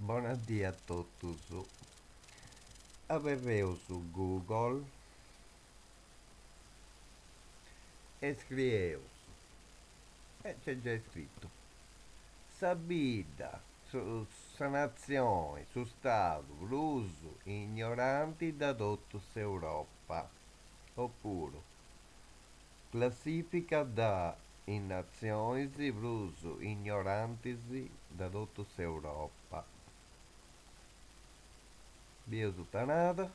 Buonasera a tutti. Aperreo su Google e scriveo. E c'è già scritto. Sabida, su nazione, su Stato, l'uso ignoranti da tutta Europa. Oppure, classifica da in nazioni l'uso ignoranti da tutta Europa. Via suttanata.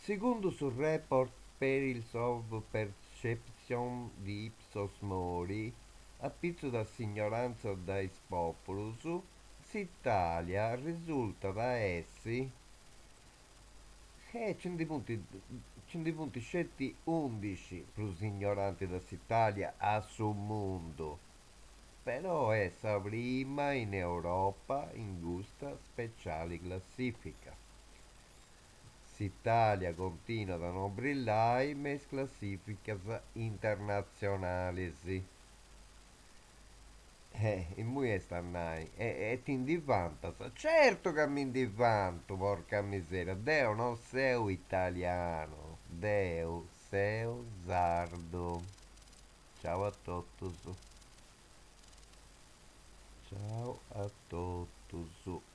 Secondo sul report Perils of Perception di Ipsos Mori, a pizzo da ignoranza dais populus, s'Italia risulta da essi 100 punti scelti 11 plus ignoranti da s'Italia a su mondo, però è la prima in Europa in gusta speciale classifica. L'Italia continua a non brillare in classifiche internazionali. E mu stannai. E ti indivantas. Certo che mi indivanto, porca miseria. Deo non sei italiano. Deo sei sardo. Ciao a tutti. Ciao a tutti.